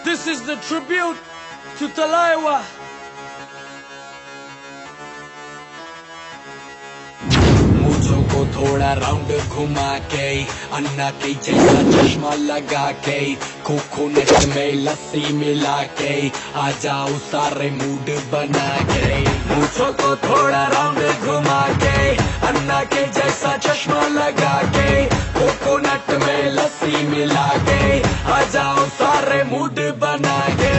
This is the tribute to Talaiwa. मूंछों को थोड़ा round घुमा के, अन्ना के जैसा चश्मा लगा के, कोकोनट में लस्सी मिला के, आ जाओ सारे मूड बना के। मूंछों को थोड़ा राउंड घुमा के, अन्ना के जैसा चश्मा लगा के, कोकोनट में लस्सी मिला के, आ जाओ सारे मूड बना के।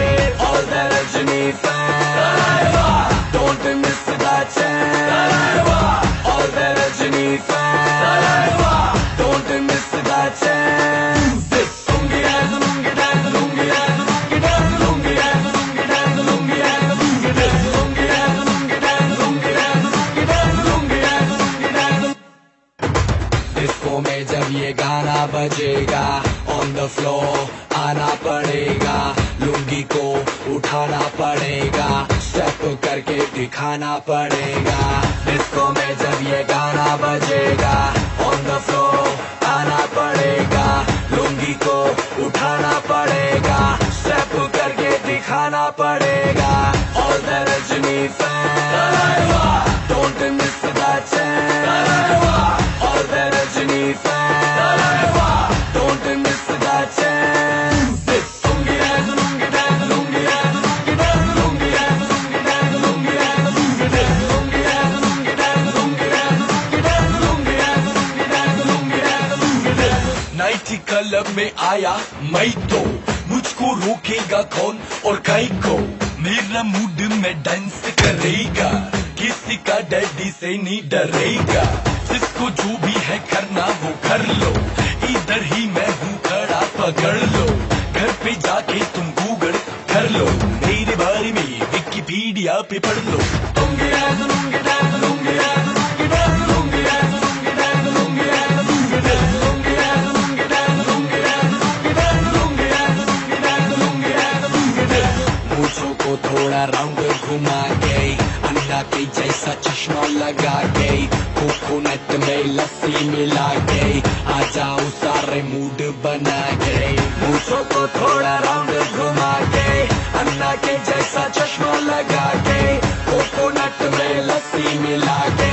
All the Rajni fans, don't miss that chance. All the Rajni fans, don't miss that chance. Lungi dance, lungi dance, lungi dance, lungi dance, lungi dance, lungi dance, lungi dance, lungi dance, lungi dance, lungi dance, lungi dance, lungi dance, lungi dance, lungi dance. Disco में जब ये गाना बजेगा, on the floor आना पड़ेगा, लुंगी को उठाना पड़ेगा, स्टेप करके दिखाना पड़ेगा। डिस्को में जब ये गाना बजेगा, ऑन द फ्लोर आना पड़ेगा, लुंगी को उठाना पड़ेगा, स्टेप करके दिखाना पड़ेगा। All the Rajni fan, don't miss that chance. All the Rajni fan, don't miss that chance. नाइटी क्लब में आया मैं तो, मुझको रोकेगा कौन और काई को। मेरा मूड में डांस करेगा, किसी का डैडी से नहीं डरेगा। जिसको जो भी है करना वो कर लो, इधर ही मैं हूँ खड़ा पकड़ लो। घर पे जाके तुम गूगल कर लो, मेरे बारे में विकिपीडिया पे पढ़ लो। Lungi dance, Lungi dance, Lungi dance, Lungi dance, Lungi dance, Lungi dance, Lungi dance, Lungi dance, Lungi dance, Lungi dance, Lungi dance, Lungi dance, Lungi dance, Lungi dance, Lungi dance, Lungi dance. मूंछों को थोड़ा राउंड घुमा के, अन्ना के जैसा चश्मा लगा के, कोकोनट में लस्सी मिला के, आ जाओ सारे मूड बना के। मूंछों को थोड़ा राउंड घुमा के, अन्ना के जैसा चश्मा लगा के, कोकोनट में लस्सी मिला के,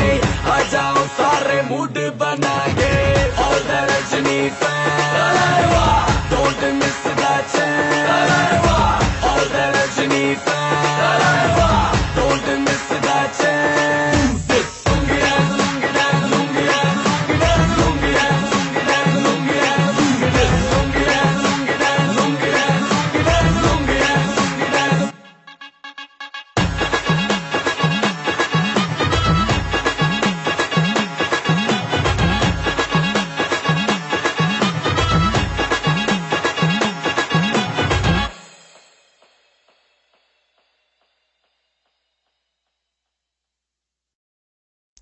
आ जाओ सारे मूड बना के। All the Rajni fan, don't miss that chance. All the Rajni fan, don't miss that chance. Lungi dance, Lungi dance, Lungi dance, Lungi dance, Lungi dance, Lungi dance, Lungi dance, Lungi dance, Lungi dance, Lungi dance, Lungi dance, Lungi dance, Lungi dance, Lungi dance.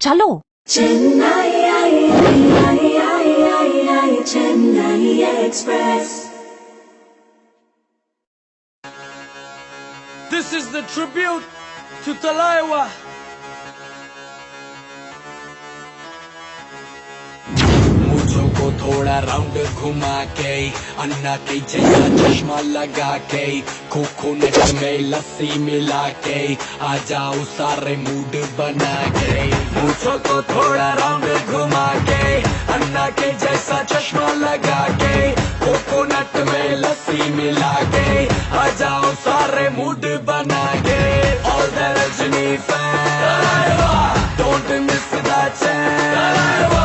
चलो Chennai, Chennai Express. This is the tribute to Talaiwa. मूंछों को थोड़ा round घुमा के, अन्ना के जैसा चश्मा लगा के, कोकोनट में लस्सी मिला के, आ जाओ सारे मूड बना के। मूंछों को थोड़ा राउंड घुमा के, अन्ना के जैसा चश्मा लगा के, कोकोनट में लस्सी मिला के, आ जाओ सारे मूड बना के। All the Rajni fan, don't miss that chance.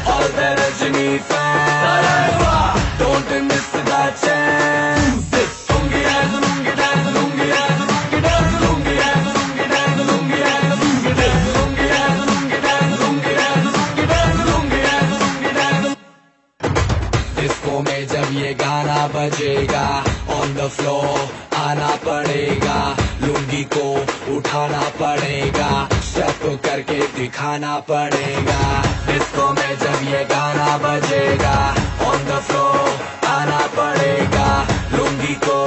All the Rajni fans, don't miss that chance. Lungi dance, lungi dance, lungi dance, lungi dance, lungi dance, lungi dance, lungi dance, lungi dance, lungi dance, lungi dance, lungi dance, lungi dance, lungi dance, lungi dance. Disco में जब ये गाना बजेगा, on the floor आना पड़ेगा, लुंगी को उठाना पड़ेगा, स्टेप करके दिखाना पड़ेगा। डिस्को में जब ये गाना बजेगा, ऑन द फ्लोर आना पड़ेगा, लुंगी को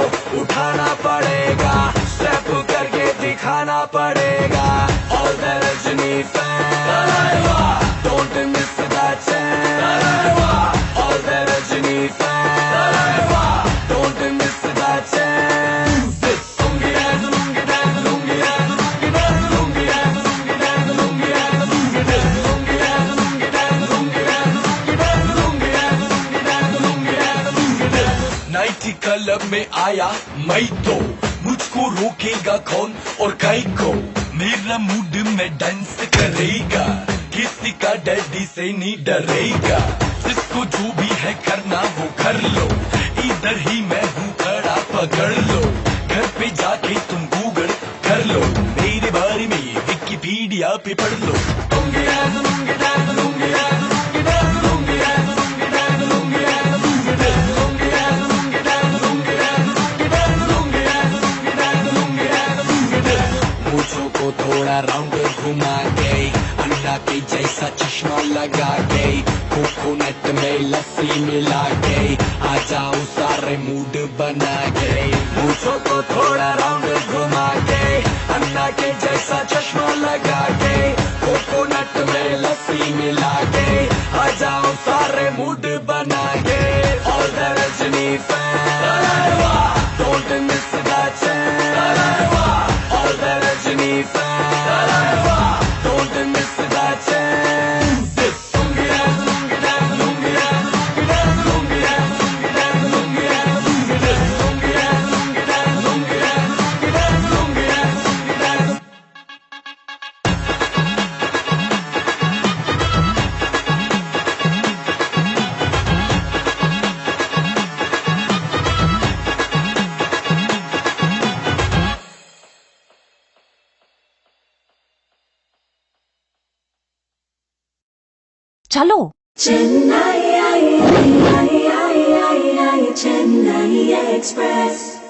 उठाना पड़ेगा, स्टेप करके दिखाना पड़ेगा। All the Rajni fan, don't miss that chance. All the Rajni fan, don't miss that chance. Night club में आया मैं तो, मुझको रोकेगा कौन और काई को, मेरा मूड में डांस करेगा, किसी का डैडी से नहीं डरेगा, जिसको जो भी है करना वो कर लो, इधर ही मैं हूँ खड़ा पकड़ लो, घर पे जाके तुम गूगल कर लो, मेरे बारे में विकिपीडिया पे पढ़ लो। मूंछों को थोड़ा राउंड घुमा के, अन्ना के जैसा चश्मा लगा के, कोकोनट में लस्सी मिला के, आ जाओ सारे मूड बना के। मूंछों को थोड़ा राउंड घुमा के, अन्ना के जैसा चश्मा लगा के, कोकोनट में लस्सी मिला के, आ जाओ सारे मूड बना के। All the Rajni fans, don't miss that chance. All the Rajni fans, don't miss that chance. चलो Chennai, Chennai Express.